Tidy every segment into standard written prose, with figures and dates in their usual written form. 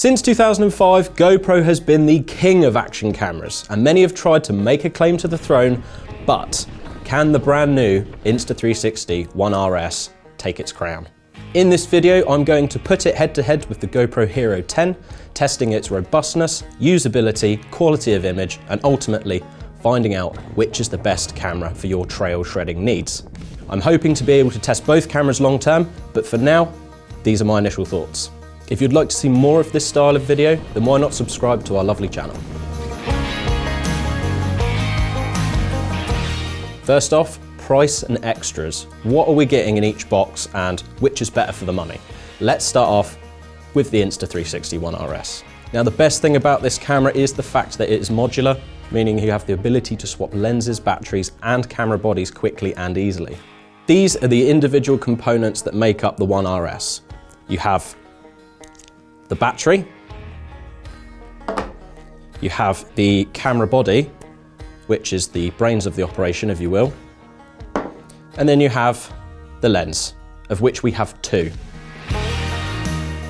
Since 2005, GoPro has been the king of action cameras, and many have tried to make a claim to the throne, but can the brand new Insta360 ONE RS take its crown? In this video, I'm going to put it head to head with the GoPro Hero 10, testing its robustness, usability, quality of image, and ultimately finding out which is the best camera for your trail shredding needs. I'm hoping to be able to test both cameras long term, but for now, these are my initial thoughts. If you'd like to see more of this style of video, then why not subscribe to our lovely channel? First off, price and extras. What are we getting in each box and which is better for the money? Let's start off with the Insta360 ONE RS. Now, the best thing about this camera is the fact that it is modular, meaning you have the ability to swap lenses, batteries, and camera bodies quickly and easily. These are the individual components that make up the ONE RS. You have the battery, you have the camera body, which is the brains of the operation, if you will, and then you have the lens, of which we have two.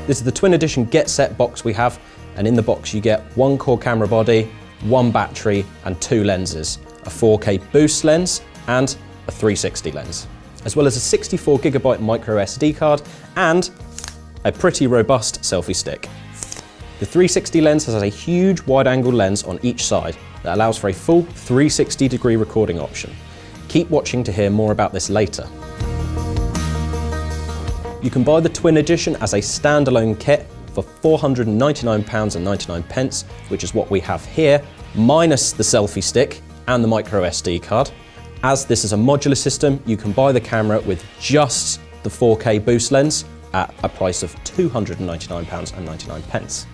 This is the Twin Edition Get Set box we have, and in the box you get one core camera body, one battery, and two lenses, a 4K boost lens and a 360 lens, as well as a 64GB micro SD card and a pretty robust selfie stick. The 360 lens has a huge wide-angle lens on each side that allows for a full 360-degree recording option. Keep watching to hear more about this later. You can buy the Twin Edition as a standalone kit for £499.99, which is what we have here, minus the selfie stick and the micro SD card. As this is a modular system, you can buy the camera with just the 4K boost lens at a price of £299.99.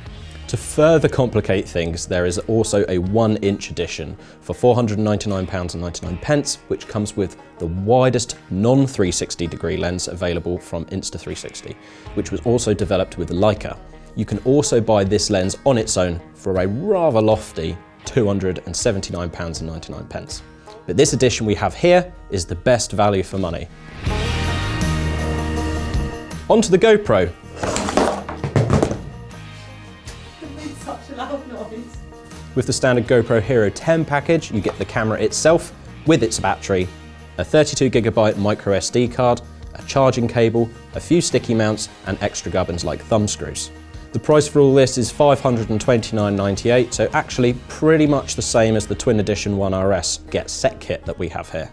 To further complicate things, there is also a 1-inch edition for £499.99, which comes with the widest non-360 degree lens available from Insta360, which was also developed with Leica. You can also buy this lens on its own for a rather lofty £279.99. But this edition we have here is the best value for money. On to the GoPro. Such a loud noise. With the standard GoPro Hero 10 package, you get the camera itself with its battery, a 32GB micro SD card, a charging cable, a few sticky mounts, and extra gubbins like thumb screws. The price for all this is £529.98, so actually pretty much the same as the Twin Edition ONE RS Get Set kit that we have here.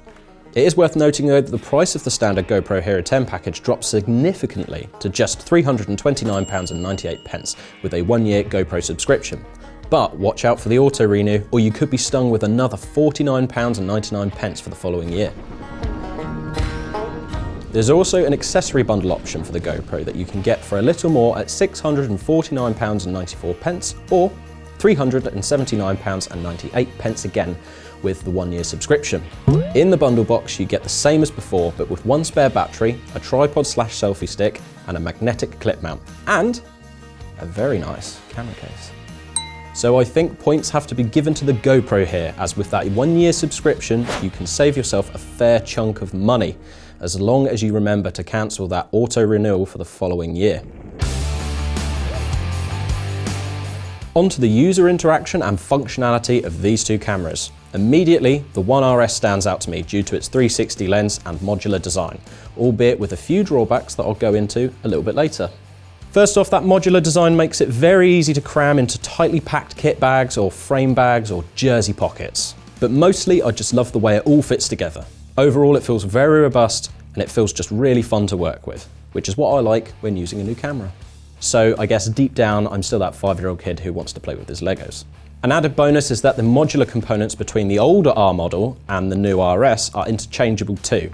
It is worth noting though that the price of the standard GoPro Hero 10 package drops significantly to just £329.98 with a 1-year GoPro subscription. But watch out for the auto renew, or you could be stung with another £49.99 for the following year. There's also an accessory bundle option for the GoPro that you can get for a little more at £649.94 or £379.98 again with the 1-year subscription. In the bundle box, you get the same as before, but with one spare battery, a tripod/selfie stick, and a magnetic clip mount, and a very nice camera case. So I think points have to be given to the GoPro here, as with that 1-year subscription, you can save yourself a fair chunk of money, as long as you remember to cancel that auto renewal for the following year. On to the user interaction and functionality of these two cameras. Immediately, the ONE RS stands out to me due to its 360 lens and modular design, albeit with a few drawbacks that I'll go into a little bit later. First off, that modular design makes it very easy to cram into tightly packed kit bags or frame bags or jersey pockets. But mostly, I just love the way it all fits together. Overall, it feels very robust and it feels just really fun to work with, which is what I like when using a new camera. So I guess deep down, I'm still that 5-year-old kid who wants to play with his Legos. An added bonus is that the modular components between the older R model and the new RS are interchangeable too.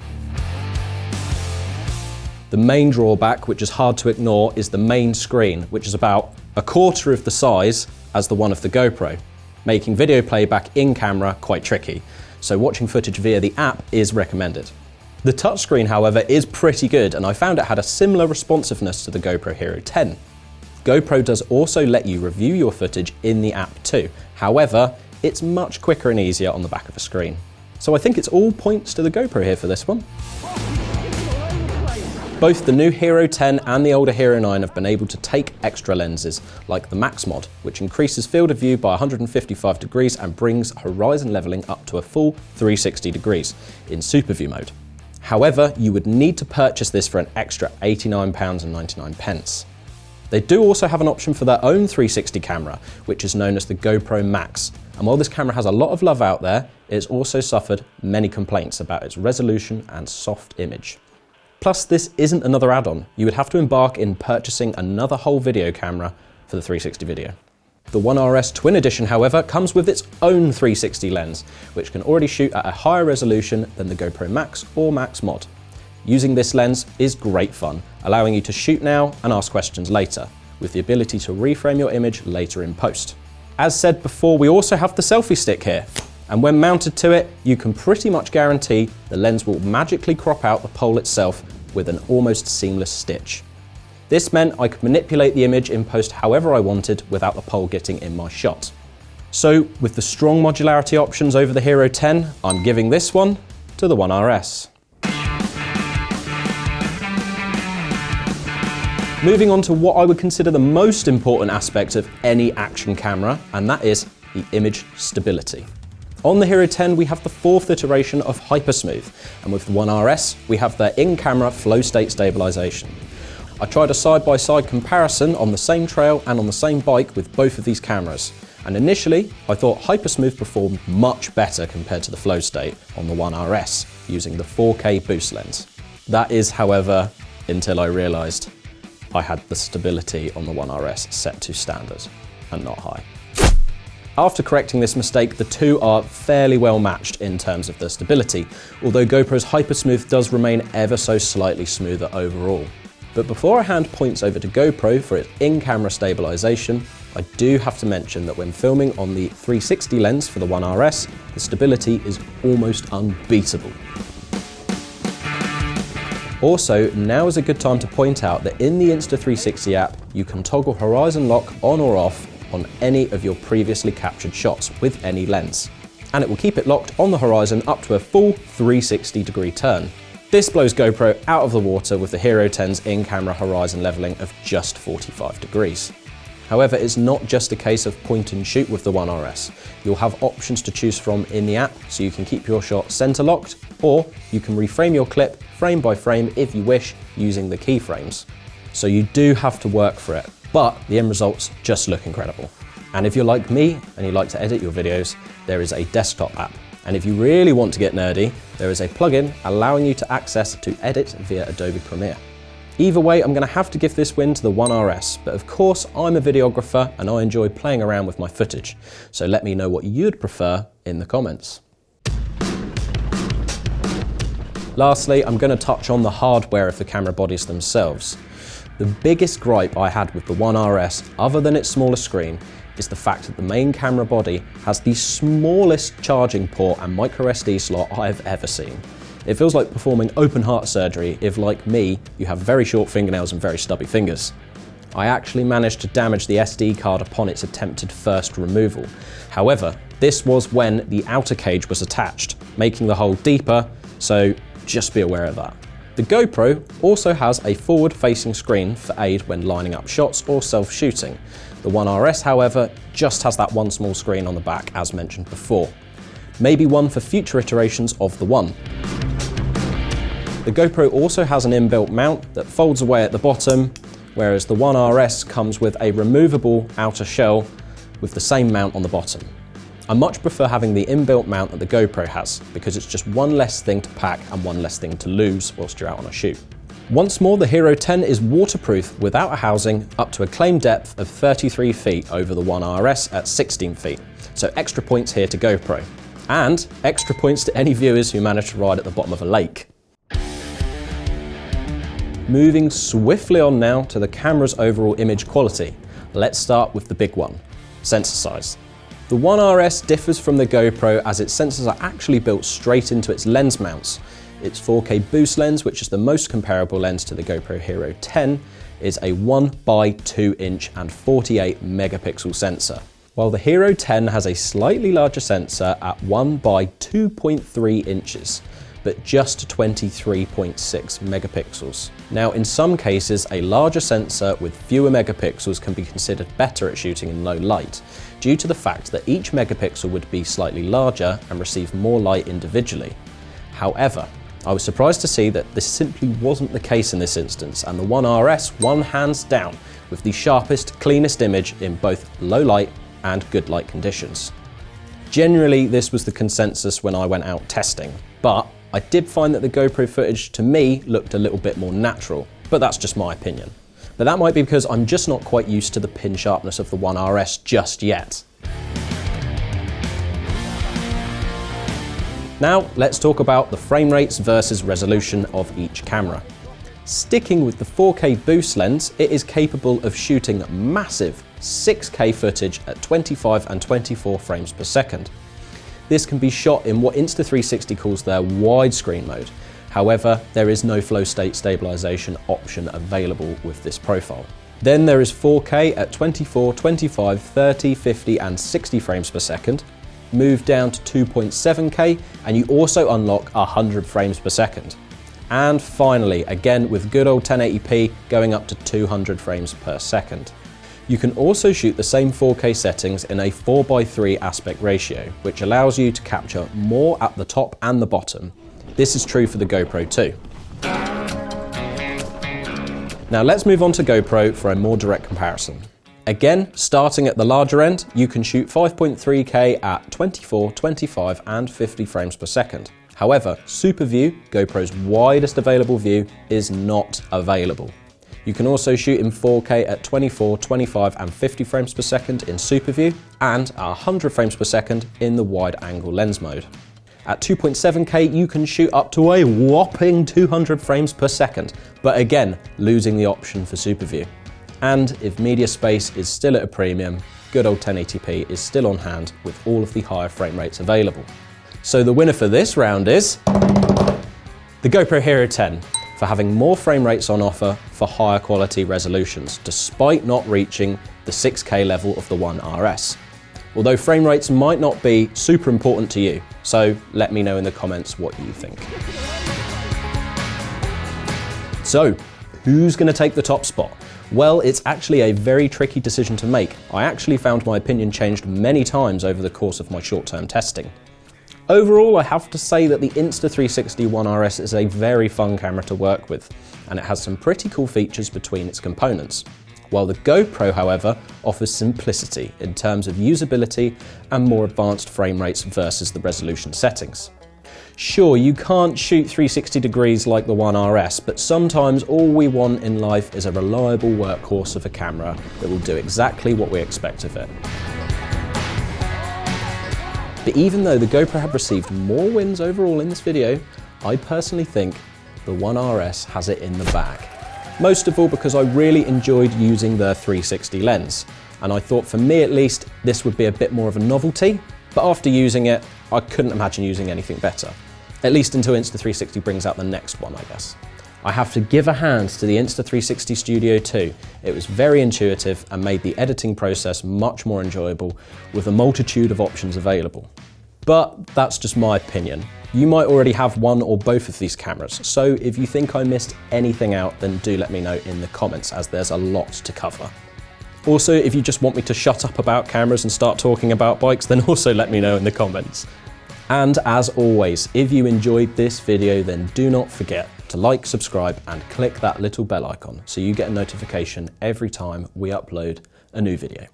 The main drawback, which is hard to ignore, is the main screen, which is about a quarter of the size as the one of the GoPro, making video playback in camera quite tricky. So watching footage via the app is recommended. The touchscreen, however, is pretty good, and I found it had a similar responsiveness to the GoPro Hero 10. GoPro does also let you review your footage in the app too. However, it's much quicker and easier on the back of a screen. So I think it's all points to the GoPro here for this one. Both the new Hero 10 and the older Hero 9 have been able to take extra lenses, like the Max mod, which increases field of view by 155 degrees and brings horizon leveling up to a full 360 degrees in super view mode. However, you would need to purchase this for an extra £89.99. They do also have an option for their own 360 camera, which is known as the GoPro Max. And while this camera has a lot of love out there, it's also suffered many complaints about its resolution and soft image. Plus, this isn't another add-on. You would have to embark in purchasing another whole video camera for the 360 video. The One RS Twin Edition, however, comes with its own 360 lens, which can already shoot at a higher resolution than the GoPro Max or Max mod. Using this lens is great fun, allowing you to shoot now and ask questions later, with the ability to reframe your image later in post. As said before, we also have the selfie stick here, and when mounted to it, you can pretty much guarantee the lens will magically crop out the pole itself with an almost seamless stitch. This meant I could manipulate the image in post however I wanted without the pole getting in my shot. So with the strong modularity options over the Hero 10, I'm giving this one to the One RS. Moving on to what I would consider the most important aspect of any action camera, and that is the image stability. On the Hero 10, we have the 4th iteration of Hypersmooth, and with the One RS, we have their in-camera flow state stabilization. I tried a side-by-side comparison on the same trail and on the same bike with both of these cameras, and initially, I thought Hypersmooth performed much better compared to the flow state on the One RS, using the 4K boost lens. That is, however, until I realized I had the stability on the One RS set to standard and not high. After correcting this mistake, the two are fairly well matched in terms of the stability, although GoPro's Hypersmooth does remain ever so slightly smoother overall. But before I hand points over to GoPro for its in-camera stabilization, I do have to mention that when filming on the 360 lens for the One RS, the stability is almost unbeatable. Also, now is a good time to point out that in the Insta360 app, you can toggle horizon lock on or off on any of your previously captured shots with any lens. And it will keep it locked on the horizon up to a full 360 degree turn. This blows GoPro out of the water with the Hero 10's in-camera horizon leveling of just 45 degrees. However, it's not just a case of point and shoot with the One RS. You'll have options to choose from in the app, so you can keep your shot center locked, or you can reframe your clip frame by frame if you wish using the keyframes. So you do have to work for it, but the end results just look incredible. And if you're like me and you like to edit your videos, there is a desktop app. And if you really want to get nerdy, there is a plugin allowing you to access to edit via Adobe Premiere. Either way, I'm going to have to give this win to the One RS, but of course I'm a videographer and I enjoy playing around with my footage. So let me know what you'd prefer in the comments. Lastly, I'm going to touch on the hardware of the camera bodies themselves. The biggest gripe I had with the One RS, other than its smaller screen, is the fact that the main camera body has the smallest charging port and micro SD slot I've ever seen. It feels like performing open heart surgery if, like me, you have very short fingernails and very stubby fingers. I actually managed to damage the SD card upon its attempted first removal. However, this was when the outer cage was attached, making the hole deeper, so just be aware of that. The GoPro also has a forward-facing screen for aid when lining up shots or self-shooting. The One RS, however, just has that one small screen on the back as mentioned before. Maybe one for future iterations of the One. The GoPro also has an inbuilt mount that folds away at the bottom, whereas the One RS comes with a removable outer shell with the same mount on the bottom. I much prefer having the inbuilt mount that the GoPro has, because it's just one less thing to pack and one less thing to lose whilst you're out on a shoot. Once more, the Hero 10 is waterproof without a housing up to a claimed depth of 33 feet over the One RS at 16 feet. So extra points here to GoPro. And extra points to any viewers who manage to ride at the bottom of a lake. Moving swiftly on now to the camera's overall image quality. Let's start with the big one, sensor size. The One RS differs from the GoPro as its sensors are actually built straight into its lens mounts. Its 4K boost lens, which is the most comparable lens to the GoPro Hero 10, is a 1x2 inch and 48 megapixel sensor, while the Hero 10 has a slightly larger sensor at 1x2.3 inches. but just 23.6 megapixels. Now, in some cases, a larger sensor with fewer megapixels can be considered better at shooting in low light, due to the fact that each megapixel would be slightly larger and receive more light individually. However, I was surprised to see that this simply wasn't the case in this instance, and the One RS won hands down with the sharpest, cleanest image in both low light and good light conditions. Generally, this was the consensus when I went out testing, but I did find that the GoPro footage to me looked a little bit more natural, but that's just my opinion. But that might be because I'm just not quite used to the pin sharpness of the One RS just yet. Now, let's talk about the frame rates versus resolution of each camera. Sticking with the 4K boost lens, it is capable of shooting massive 6K footage at 25 and 24 frames per second. This can be shot in what Insta360 calls their widescreen mode. However, there is no flow state stabilization option available with this profile. Then there is 4K at 24, 25, 30, 50 and 60 frames per second. Move down to 2.7K and you also unlock 100 frames per second. And finally, again with good old 1080p, going up to 200 frames per second. You can also shoot the same 4K settings in a 4:3 aspect ratio, which allows you to capture more at the top and the bottom. This is true for the GoPro too. Now let's move on to GoPro for a more direct comparison. Again, starting at the larger end, you can shoot 5.3K at 24, 25 and 50 frames per second. However, Super View, GoPro's widest available view, is not available. You can also shoot in 4K at 24, 25 and 50 frames per second in Super View and at 100 frames per second in the wide angle lens mode. At 2.7K, you can shoot up to a whopping 200 frames per second, but again, losing the option for Super View. And if media space is still at a premium, good old 1080p is still on hand with all of the higher frame rates available. So the winner for this round is the GoPro Hero 10 for having more frame rates on offer for higher quality resolutions, despite not reaching the 6K level of the One RS. Although frame rates might not be super important to you, so let me know in the comments what you think. So, who's going to take the top spot? Well, it's actually a very tricky decision to make. I actually found my opinion changed many times over the course of my short-term testing. Overall, I have to say that the Insta360 ONE RS is a very fun camera to work with, and it has some pretty cool features between its components. While the GoPro, however, offers simplicity in terms of usability and more advanced frame rates versus the resolution settings. Sure, you can't shoot 360 degrees like the One RS, but sometimes all we want in life is a reliable workhorse of a camera that will do exactly what we expect of it. But even though the GoPro have received more wins overall in this video, I personally think the One RS has it in the bag. Most of all because I really enjoyed using the 360 lens, and I thought for me at least this would be a bit more of a novelty, but after using it, I couldn't imagine using anything better. At least until Insta360 brings out the next one, I guess. I have to give a hand to the Insta360 Studio 2. It was very intuitive and made the editing process much more enjoyable with a multitude of options available. But that's just my opinion. You might already have one or both of these cameras, so if you think I missed anything out, then do let me know in the comments, as there's a lot to cover. Also, if you just want me to shut up about cameras and start talking about bikes, then also let me know in the comments. And as always, if you enjoyed this video, then do not forget to like, subscribe and click that little bell icon so you get a notification every time we upload a new video.